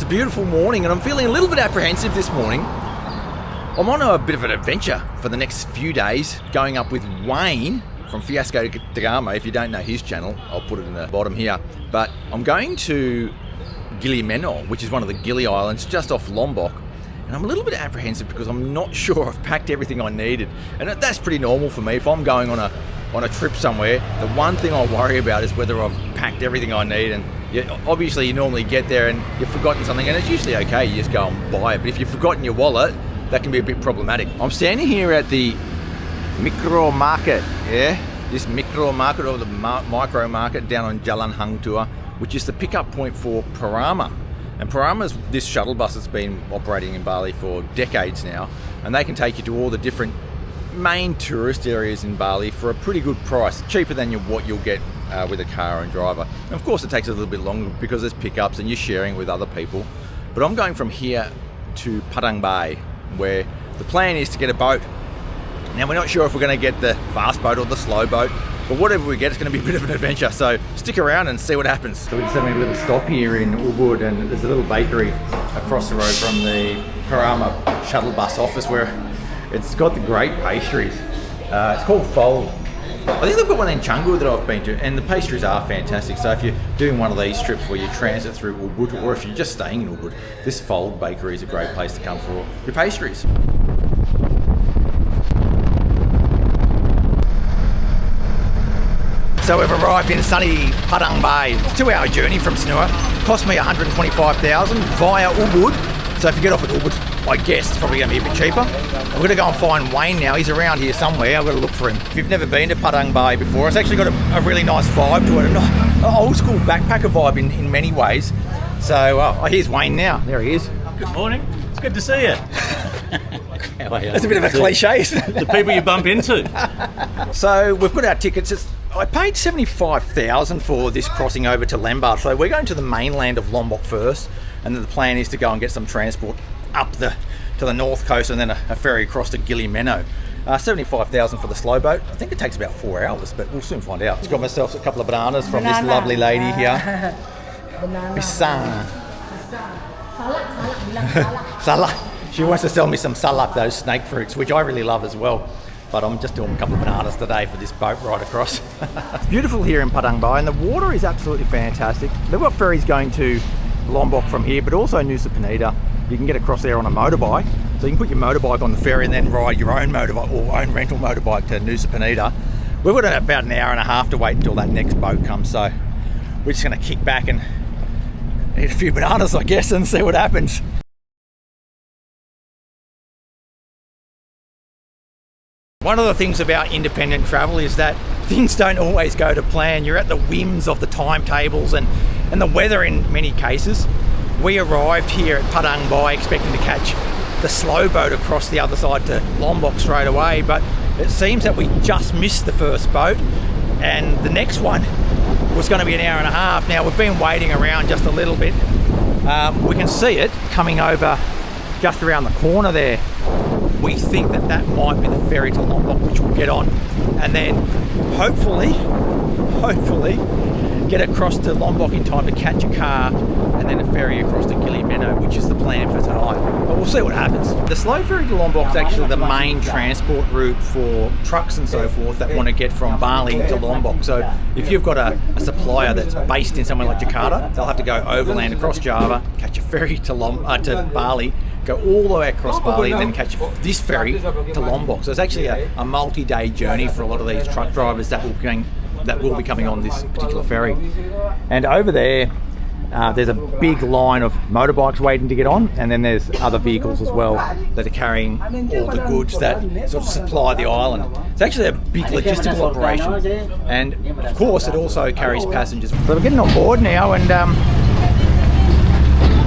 beautiful morning, and I'm feeling a little bit apprehensive this morning. I'm on a bit of an adventure for the next few days, going up with Wayne from Fiasco de Gamo. If you don't know his channel, I'll put it in the bottom here. But I'm going to Gili Meno, which is one of the Gili Islands just off Lombok. And I'm a little bit apprehensive because I'm not sure I've packed everything I needed. And that's pretty normal for me. If I'm going on a trip somewhere, the one thing I worry about is whether I've packed everything I need. And obviously you normally get there and you've forgotten something, and it's usually okay, you just go and buy it. But if you've forgotten your wallet, that can be a bit problematic. I'm standing here at the micro market, this micro market, or the micro market down on Jalan Hang Tua, which is the pickup point for Parama. And Parama's this shuttle bus that's been operating in Bali for decades now, and they can take you to all the different main tourist areas in Bali for a pretty good price, cheaper than what you'll get with a car and driver. And of course it takes a little bit longer because there's pickups and you're sharing with other people. But I'm going from here to Padang Bay, where the plan is to get a boat. Now we're not sure if we're going to get the fast boat or the slow boat, but whatever we get, it's going to be a bit of an adventure. So stick around and see what happens. So we're just having a little stop here in Ubud, and there's a little bakery across the road from the Parama shuttle bus office where it's got the great pastries. It's called Fold. I think they've got one in Canggu that I've been to, and the pastries are fantastic. So if you're doing one of these trips where you transit through Ubud, or if you're just staying in Ubud, this Fold bakery is a great place to come for your pastries. So we've arrived in sunny Padang Bay. It's a 2-hour journey from Sanur. Cost me $125,000 via Ubud. So if you get off at Ubud, I guess it's probably going to be a bit cheaper. I'm going to go and find Wayne now. He's around here somewhere. I've got to look for him. If you've never been to Padang Bay before, it's actually got a really nice vibe to it. An old school backpacker vibe in many ways. So here's Wayne now. There he is. Good morning. It's good to see you. How are you? That's a bit of a cliche, isn't it? The people you bump into. So we've got our tickets. I paid $75,000 for this crossing over to Lembar. So we're going to the mainland of Lombok first, and then the plan is to go and get some transport up to the north coast, and then a ferry across to Gili Meno. $75,000 for the slow boat. I think it takes about 4 hours, but we'll soon find out. Just got myself a couple of bananas from this lovely lady here. Pisang. Salak. She wants to sell me some salak, those snake fruits, which I really love as well. But I'm just doing a couple of bananas today for this boat ride across. It's beautiful here in Padang Bay, and the water is absolutely fantastic. They've got ferries going to Lombok from here, but also Nusa Penida. You can get across there on a motorbike. So you can put your motorbike on the ferry and then ride your own motorbike or own rental motorbike to Nusa Penida. We've got about an hour and a half to wait until that next boat comes. So we're just going to kick back and eat a few bananas, I guess, and see what happens. One of the things about independent travel is that things don't always go to plan. You're at the whims of the timetables and the weather in many cases. We arrived here at Padang Bay expecting to catch the slow boat across the other side to Lombok straight away, but it seems that we just missed the first boat, and the next one was going to be an hour and a half. Now we've been waiting around just a little bit. We can see it coming over just around the corner there. We think that might be the ferry to Lombok, which we'll get on, and then hopefully get across to Lombok in time to catch a car, and then a ferry across to Gili Meno, which is the plan for tonight. But we'll see what happens. The slow ferry to Lombok is actually the main transport route for trucks and so forth that want to get from Bali to Lombok. So if you've got a supplier that's based in somewhere like Jakarta, they'll have to go overland across Java, catch a ferry to Bali, go all the way across Bali, and then catch this ferry to Lombok. So it's actually a multi-day journey for a lot of these truck drivers that will be coming on this particular ferry. And over there, there's a big line of motorbikes waiting to get on, and then there's other vehicles as well that are carrying all the goods that sort of supply the island. It's actually a big logistical operation, and of course it also carries passengers. So we're getting on board now, and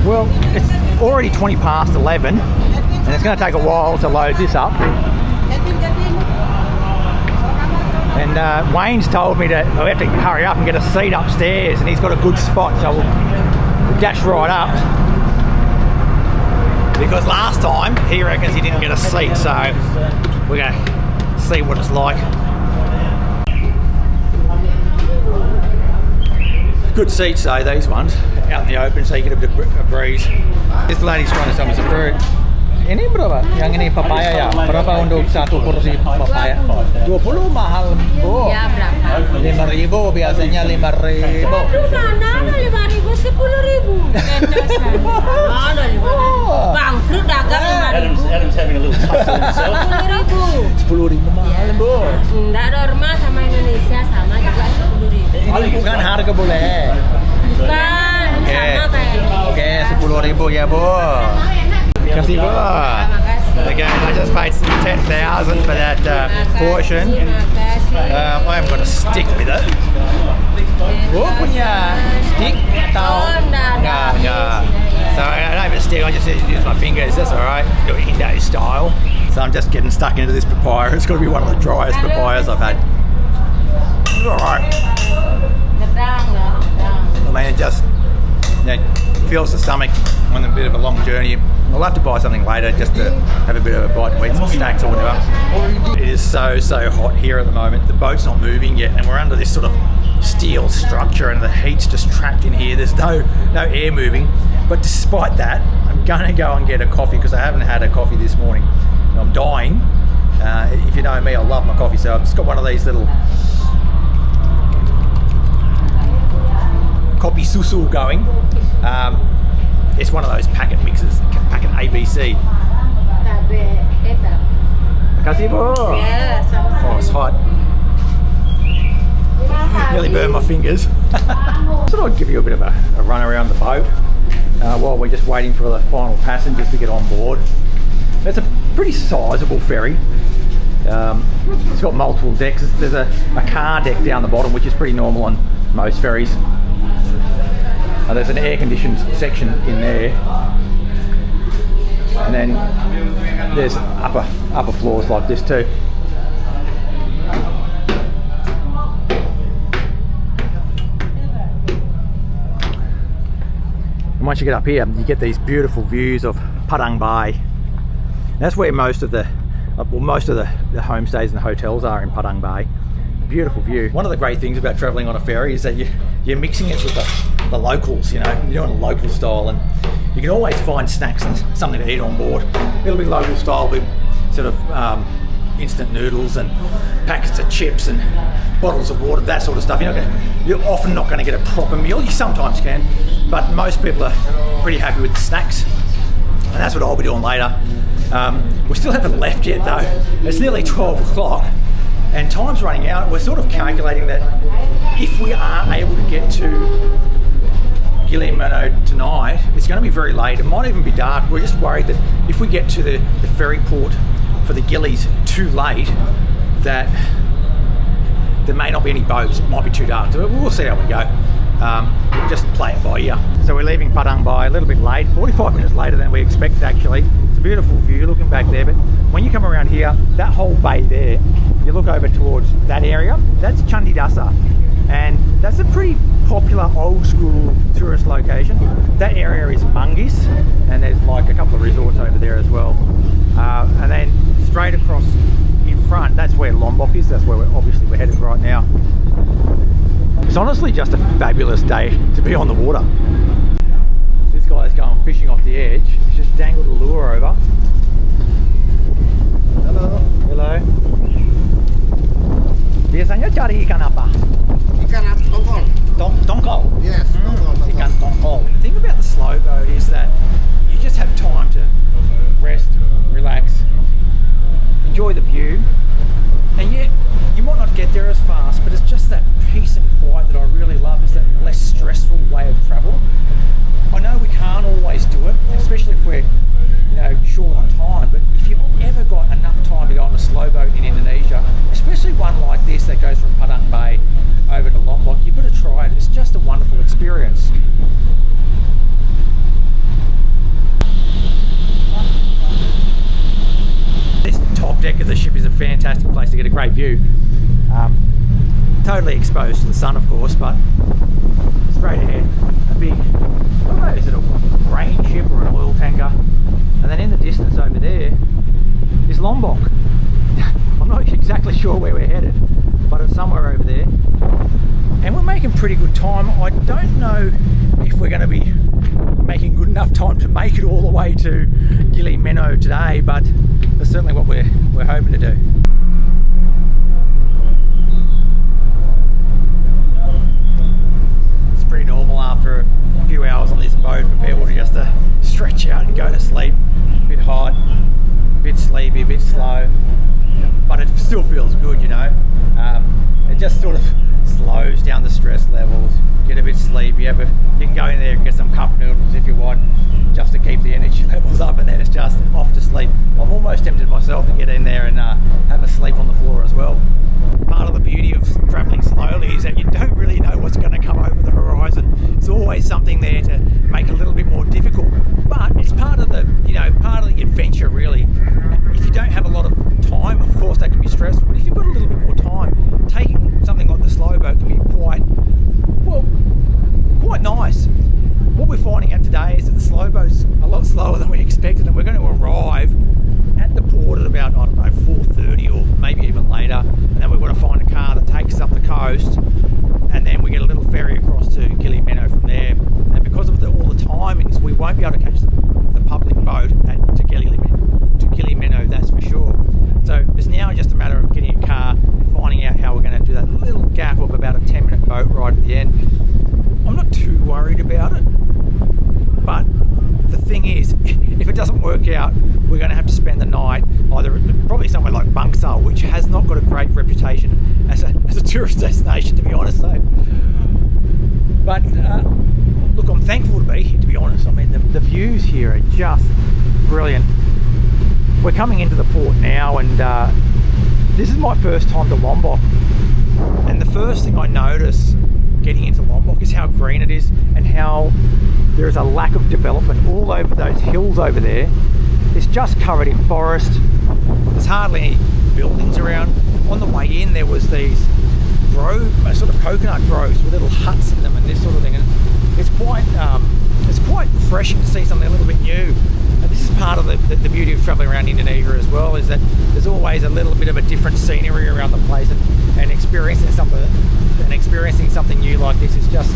well, it's already 20 past 11, and it's going to take a while to load this up. And Wayne's told me that I have to hurry up and get a seat upstairs, and he's got a good spot, so we'll dash right up. Because last time he reckons he didn't get a seat, so we're going to see what it's like. Good seats though, these ones. out in the open so you get a bit of a breeze. This lady's trying to sell me some fruit. Ini berapa? Yang ini papaya ya? Berapa untuk satu porsi papaya? 20 mahal, Bu. Ya, berapa? 5.000 biasanya 5.000. Mana ada 5.000, 10.000. Kentesan. Ada 5.000. Bangkrut dagang 5.000. Adam's having a little tussle himself. 10.000 mahal, Bu. Enggak normal sama Indonesia sama juga 10.000. Ini bukan harga boleh. Bukan, sama kayaknya. Oke, 10.000 ya, Bu. Terima kasih, Bu. Again, I just paid 10,000 for that portion. I'm going to stick with it. Bu punya stick atau enggak? So I don't have a stick, I just use my fingers, that's alright. Do it Indo style. So I'm just getting stuck into this papaya. It's got to be one of the driest papayas I've had. It's alright. I mean, it just fills the stomach on a bit of a long journey. I'll have to buy something later just to have a bit of a bite and eat some snacks or whatever. It is so hot here at the moment. The boat's not moving yet and we're under this sort of steel structure and the heat's just trapped in here. There's no air moving. But despite that, I'm going to go and get a coffee because I haven't had a coffee this morning. And I'm dying. If you know me, I love my coffee. So I've just got one of these little kopi susu going. It's one of those packet mixes, packet ABC. Kasih, Bu. Oh, it's hot. Nearly burned my fingers. So I'd give you a bit of a run around the boat while we're just waiting for the final passengers to get on board. It's a pretty sizable ferry. It's got multiple decks. There's a car deck down the bottom, which is pretty normal on most ferries. There's an air-conditioned section in there, and then there's upper floors like this too. And once you get up here, you get these beautiful views of Padang Bay. That's where most of the homestays and the hotels are in Padang Bay. Beautiful view. One of the great things about travelling on a ferry is that you're mixing it with the locals, you know, you're doing a local style and you can always find snacks and something to eat on board. It'll be local style, be sort of instant noodles and packets of chips and bottles of water, that sort of stuff. You're often not going to get a proper meal. You sometimes can, but most people are pretty happy with the snacks. And that's what I'll be doing later. We still haven't left yet though. It's nearly 12 o'clock. And time's running out. We're sort of calculating that if we are able to get to Gili Meno tonight, it's going to be very late. It might even be dark. We're just worried that if we get to the ferry port for the Gilis too late, that there may not be any boats. It might be too dark. So we'll see how we go. We'll just play it by ear. So we're leaving Padang Bay a little bit late, 45 minutes later than we expected actually. It's a beautiful view looking back there, but when you come around here, that whole bay there, you look over towards that area, that's Chandidasa. And that's a pretty popular old school tourist location. That area is Mangis, and there's like a couple of resorts over there as well. And then straight across in front, that's where Lombok is. That's where we're headed right now. It's honestly just a fabulous day to be on the water. This guy's going fishing off the edge. He's just dangled a lure over. Hello. Hello. Biasanya cari ikan apa? Ikan tongkol. Tongkol? Yes, tongkol. Ikan tongkol. The thing about the slow boat is that you just have time to rest, relax, enjoy the view, and yet you might not get there as fast, but it's just that peace and quiet that I really love. It's that less stressful way of travel. I know we can't always do it, especially if we're short on time, but if you've ever got enough time to go on a slow boat in Indonesia, especially one like this that goes from Padang Bay over to Lombok, you've got to try it. It's just a wonderful experience. This top deck of the ship is a fantastic place to get a great view. Totally exposed to the sun, of course, but straight ahead, a big, I don't know, is it a grain ship or an oil tanker? And then in the distance over there is Lombok. I'm not exactly sure where we're headed, but it's somewhere over there. and we're making pretty good time. I don't know if we're going to be making good enough time to make it all the way to Gili Meno today, but that's certainly what we're hoping to do. It's pretty normal after a few hours on this boat for people to just stretch out and go to sleep. A bit hot, a bit sleepy, a bit slow, but it still feels good, you know. It just sort of slows down the stress levels. Get a bit sleepy. You can go in there and get some cup noodles if you want, just to keep the energy levels up, and then it's just off to sleep. I'm almost tempted myself to get in there and have a sleep on the floor as well. Part of the beauty of travelling slowly is that you don't really know what's going to come over the horizon. There's always something there to make it a little bit more difficult, but it's part of the adventure, really. If you don't have a lot of time, of course that can be stressful, but if you've got a little bit more time, taking something like the slow boat can be quite nice. What we're finding out today is that the slow boat's a lot slower than we expected, and we're going to arrive at the port at about, 4:30 or maybe even later, and then we're going to find a car that takes us up the coast, and then we get a little ferry across to Gili Meno from there. And because of all the timings, we won't be able to catch the public boat to Gili Meno, that's for sure. So it's now just a matter of getting a car and finding out how we're going to do that little gap of about a 10-minute boat ride at the end. I'm not too worried about it, but the thing is, if it doesn't work out, we're going to have to spend the night probably somewhere like Bangsal, which has not got a great reputation as a tourist destination, to be honest. So, but look, I'm thankful to be here, to be honest. I mean, the views here are just brilliant. We're coming into the port now, and this is my first time to Lombok, and the first thing I notice getting into Lombok is how green it is and how there is a lack of development all over those hills over there. It's just covered in forest. There's hardly any buildings around. On the way in, there was these sort of coconut groves with little huts in them and this sort of thing, and it's quite refreshing to see something a little bit new. And this is part of the beauty of travelling around Indonesia as well, is that there's always a little bit of a different scenery around the place, and experiencing something new like this is just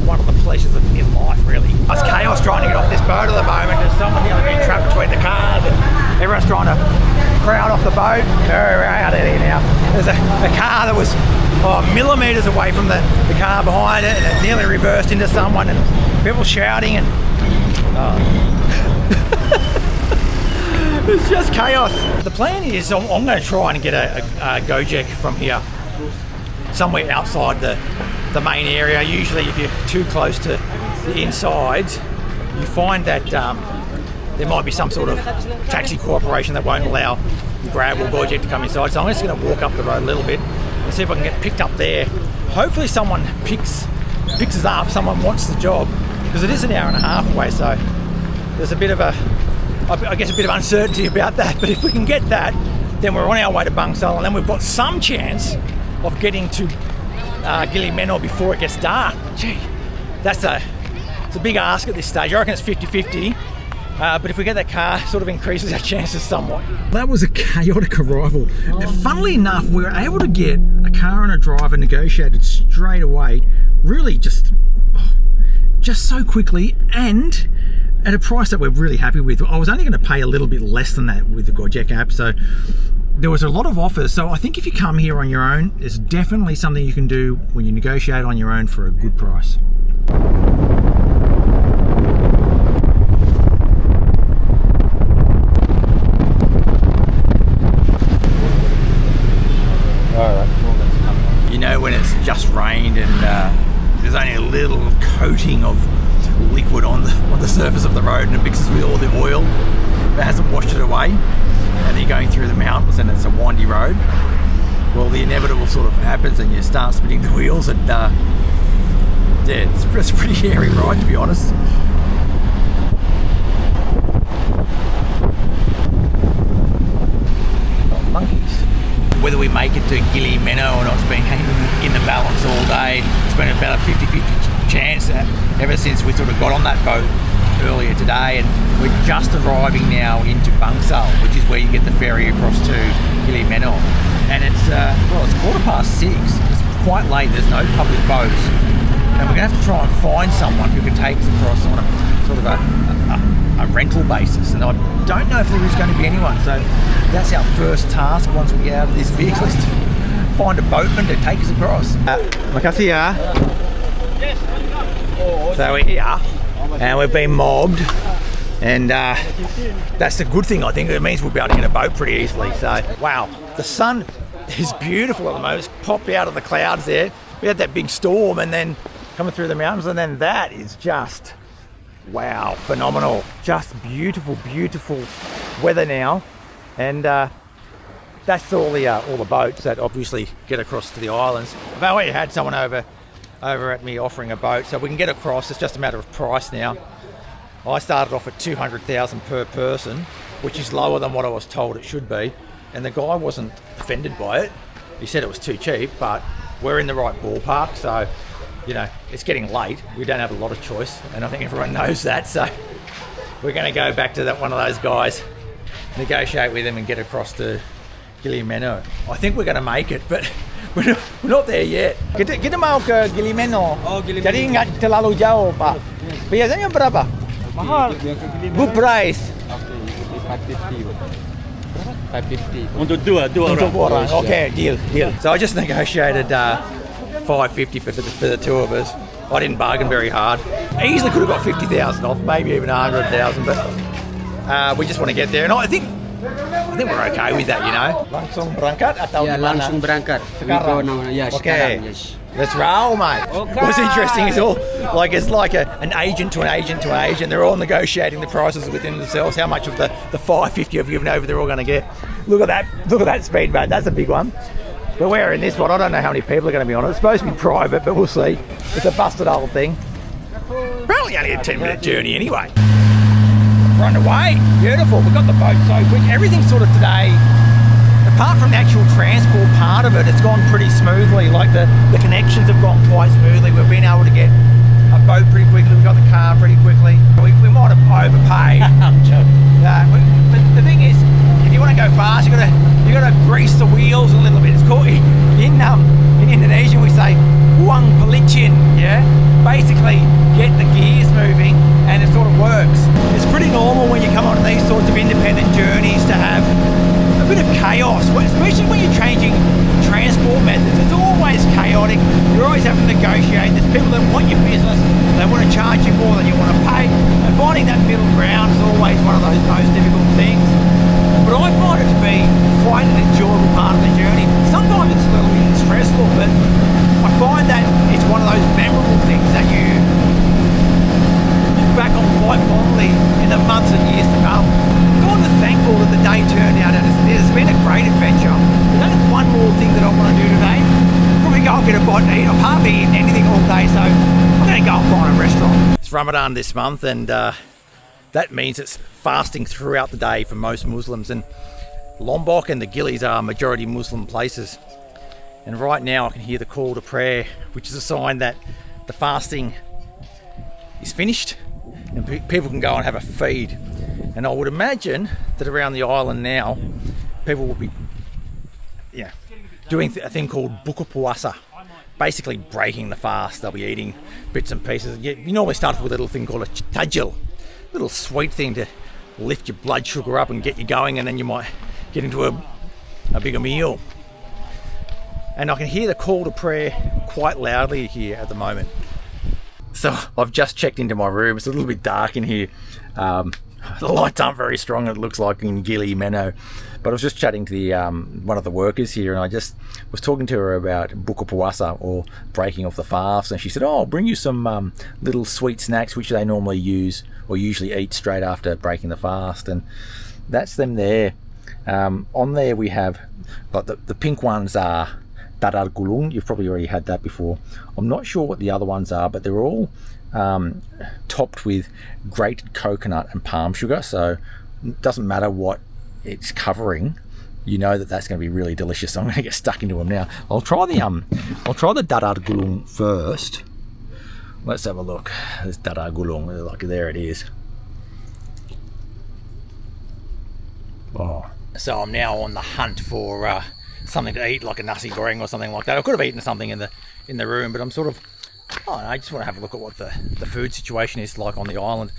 one of the pleasures in life, really. It's chaos trying to get off this boat at the moment. There's someone being trapped between the cars, and everyone's trying to crowd off the boat. We're out of here now. There's a car that was millimetres away from the car behind it, and it nearly reversed into someone, and people shouting, and it's just chaos. The plan is I'm going to try and get a Gojek from here, somewhere outside the main area. Usually if you're too close to the insides, you find that there might be some sort of taxi corporation that won't allow Grab or Gojek to come inside. So I'm just going to walk up the road a little bit and see if I can get picked up there. Hopefully someone picks us up, someone wants the job, because it is an hour and a half away, so there's a bit of uncertainty about that. But if we can get that, then we're on our way to Bangsal, and then we've got some chance of getting to Gili Meno before it gets dark. Gee, it's a big ask at this stage. I reckon it's 50-50, but if we get that car, sort of increases our chances somewhat. That was a chaotic arrival. Funnily enough, we were able to get a car and a driver negotiated straight away, really just so quickly, and at a price that we're really happy with. I was only going to pay a little bit less than that with the Gojek app, so there was a lot of offers. So I think if you come here on your own, there's definitely something you can do when you negotiate on your own for a good price. You know, when it's just rained and there's only a little coating of liquid on the surface of the road, and it mixes with all the oil that hasn't washed it away, and you're going through the mountains and it's a windy road. Well, the inevitable sort of happens, and you start spinning the wheels, and it's a pretty hairy ride, to be honest. Monkeys. Whether we make it to Gili Meno or not, it's been hanging in the balance all day. It's been about a 50-50 chance ever since we sort of got on that boat earlier today, and we're just arriving now into Bangsal, which is where you get the ferry across to Gili Meno, and it's 6:15. It's quite late, there's no public boats, and we're going to have to try and find someone who can take us across on a sort of a rental basis, and I don't know if there is going to be anyone, so that's our first task once we get out of this vehicle, is to find a boatman to take us across. Makasih ya. So we're here, and we've been mobbed, and that's a good thing, I think. It means we'll be able to get a boat pretty easily. So, wow, the sun is beautiful at the moment. It's popped out of the clouds there. We had that big storm, and then coming through the mountains, and then that is just, wow, phenomenal. Just beautiful, beautiful weather now, and that's all the boats that obviously get across to the islands. I've already had someone over at me offering a boat, so we can get across. It's just a matter of price now. I started off at 200,000 per person, which is lower than what I was told it should be, and the guy wasn't offended by it. He said it was too cheap, but we're in the right ballpark, so you know, it's getting late. We don't have a lot of choice, and I think everyone knows that, so we're going to go back to one of those guys, negotiate with him and get across to Gili Meno. I think we're going to make it, but we're not there yet. Kita mau ke Gili Meno. Oh, Gili Jadi Meno. nggak terlalu jauh, Pak. Biasanya berapa? Mahal. Good price. 550. Untuk dua Untuk orang. orang. Okay, deal. So I just negotiated 550 for the two of us. I didn't bargain very hard. I easily could have got 50,000 off, maybe even 100,000, but we just want to get there, and I think we're okay with that, you know. Langsung berangkat atau Ya, gimana? langsung berangkat. Sekarang? Ya, Okay. sekarang, yes. Let's roll, mate. Okay. What's interesting is it's like an agent to an agent to an agent. They're all negotiating the prices within themselves. How much of the 550 have given over? They're all going to get. Look at that speedboat. That's a big one. But we're in this one. I don't know how many people are going to be on it. It's supposed to be private, but we'll see. It's a busted old thing. Probably only a 10-minute journey anyway. Run away. Beautiful. We've got the boat so quick. Everything sort of today, apart from the actual transport part of it, it's gone pretty smoothly. Like the connections have gone quite smoothly. We've been able to get a boat pretty quickly. We got the car pretty quickly. We might have overpaid. I'm joking. But the thing is, if you want to go fast, you got to grease the wheels a little bit. It's called in Indonesian we say "uang pelicin." Yeah, basically get the gears moving, and it sort of works. It's pretty normal when you come on these sorts of independent journeys to have a bit of chaos, especially when you're changing transport methods. It's always chaotic. You're always having to negotiate. There's people that want your business. They want to charge you more than you want to pay. And finding that middle ground is always one of those most difficult things. But I find it to be quite an enjoyable part of the journey. Sometimes it's a little bit stressful, but I find that it's one of those memorable things that you look back on quite fondly in the months and years to come. I'm kind of thankful that the day turned out as it is. It's been a great adventure. There's only one more thing that I want to do today. Probably go and get a bite to eat. I've hardly eaten anything all day, so I'm going to go and find a restaurant. It's Ramadan this month, and that means it's fasting throughout the day for most Muslims, and Lombok and the Gilis are majority Muslim places. And right now I can hear the call to prayer, which is a sign that the fasting is finished and people can go and have a feed. And I would imagine that around the island now, people will be doing a thing called buka puasa, basically breaking the fast. They'll be eating bits and pieces. You normally start with a little thing called a tajil, little sweet thing to lift your blood sugar up and get you going, and then you might get into a bigger meal. And I can hear the call to prayer quite loudly here at the moment. So I've just checked into my room. It's a little bit dark in here. The lights aren't very strong, it looks like in Gili Meno. But I was just chatting to the one of the workers here, and I just was talking to her about buka puasa, or breaking off the fast, and she said, I'll bring you some little sweet snacks which they normally use or usually eat straight after breaking the fast. And that's them there. On there we have, like the pink ones are dadar gulung. You've probably already had that before. I'm not sure what the other ones are, but they're all topped with grated coconut and palm sugar, so it doesn't matter what it's covering, you know that's going to be really delicious. So I'm going to get stuck into them now. I'll try the dadar gulung first. Let's have a look. This dadar gulung, like there it is. Oh. So I'm now on the hunt for something to eat, like a nasi goreng or something like that. I could have eaten something in the room, but I'm sort of, I just want to have a look at what the food situation is like on the island.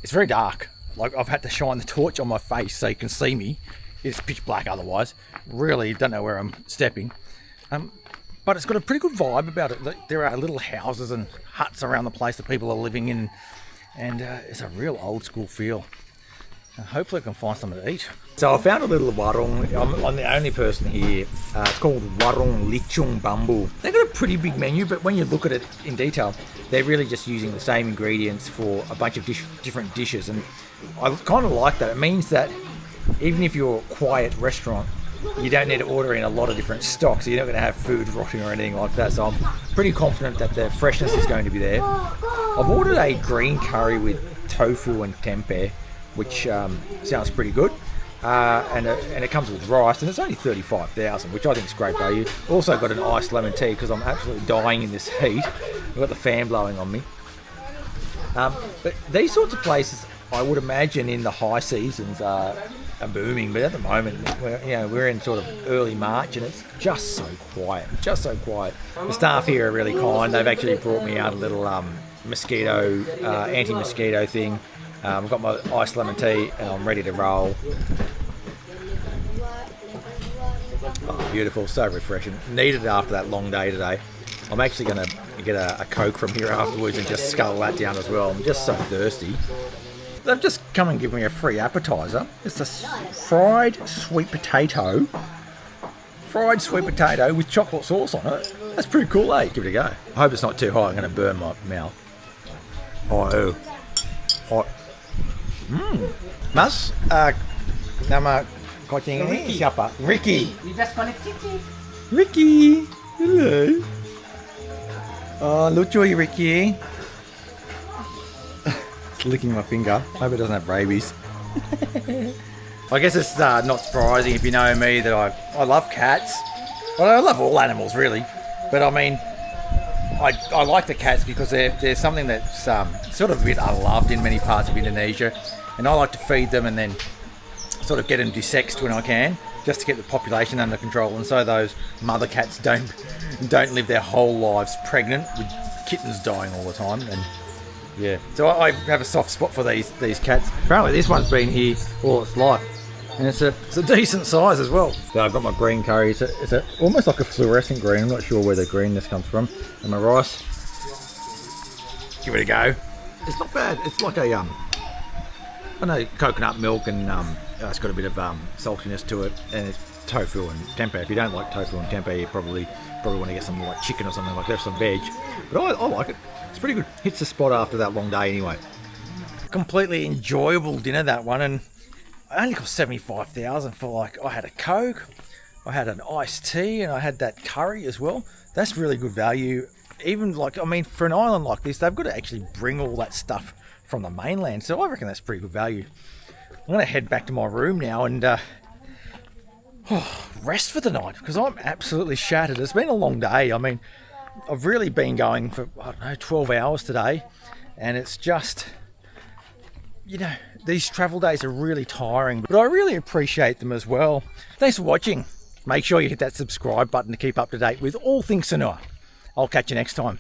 It's very dark. Like, I've had to shine the torch on my face so you can see me. It's pitch black otherwise. Really don't know where I'm stepping. But it's got a pretty good vibe about it. There are little houses and huts around the place that people are living in, and it's a real old school feel. Hopefully I can find something to eat. So I found a little warung. I'm the only person here. It's called Warung Lichung Bambu. They've got a pretty big menu, but when you look at it in detail, they're really just using the same ingredients for a bunch of different dishes. And I kind of like that. It means that even if you're a quiet restaurant, you don't need to order in a lot of different stocks, so you're not going to have food rotting or anything like that. So I'm pretty confident that the freshness is going to be there. I've ordered a green curry with tofu and tempeh, which sounds pretty good. And it comes with rice, and it's only 35,000, which I think is great value. Also got an iced lemon tea because I'm absolutely dying in this heat. I've got the fan blowing on me. But these sorts of places, I would imagine in the high seasons are booming, but at the moment we're in sort of early March and it's just so quiet. The staff here are really kind. They've actually brought me out a little mosquito anti-mosquito thing. I've got my iced lemon tea and I'm ready to roll. Oh, beautiful, so refreshing. Needed it after that long day today. I'm actually going to get a Coke from here afterwards and just scuttle that down as well. I'm just so thirsty. They've just come and given me a free appetizer. It's a fried sweet potato with chocolate sauce on it. That's pretty cool, eh? Give it a go. I hope it's not too hot. I'm going to burn my mouth. Oh, hot. Mas, nama kucing ini siapa? Ricky. Ricky. Hello. Oh, lucu ya Ricky. It's licking my finger. Hope it doesn't have rabies. I guess it's not surprising if you know me that I love cats. Well, I love all animals really, but I mean, I like the cats because they're something that's sort of a bit unloved in many parts of Indonesia, and I like to feed them and then sort of get them desexed when I can, just to get the population under control, and so those mother cats don't live their whole lives pregnant with kittens dying all the time. And yeah, so I have a soft spot for these cats. Apparently this one's been here all its life, and it's a decent size as well. So I've got my green curry. It's almost like a fluorescent green. I'm not sure where the greenness comes from. And my rice. Give it a go. It's not bad. It's like a I know, coconut milk, and it's got a bit of saltiness to it, and it's tofu and tempeh. If you don't like tofu and tempeh, you probably want to get some like chicken or something like that, some veg. But I like it. It's pretty good. Hits the spot after that long day anyway. Completely enjoyable dinner, that one, and I only cost 75,000 for I had a Coke, I had an iced tea, and I had that curry as well. That's really good value. Even for an island like this, they've got to actually bring all that stuff from the mainland, so I reckon that's pretty good value. I'm going to head back to my room now and rest for the night because I'm absolutely shattered. It's been a long day. I mean, I've really been going for 12 hours today, and it's just, these travel days are really tiring, but I really appreciate them as well. Thanks for watching. Make sure you hit that subscribe button to keep up to date with all things Sanur. I'll catch you next time.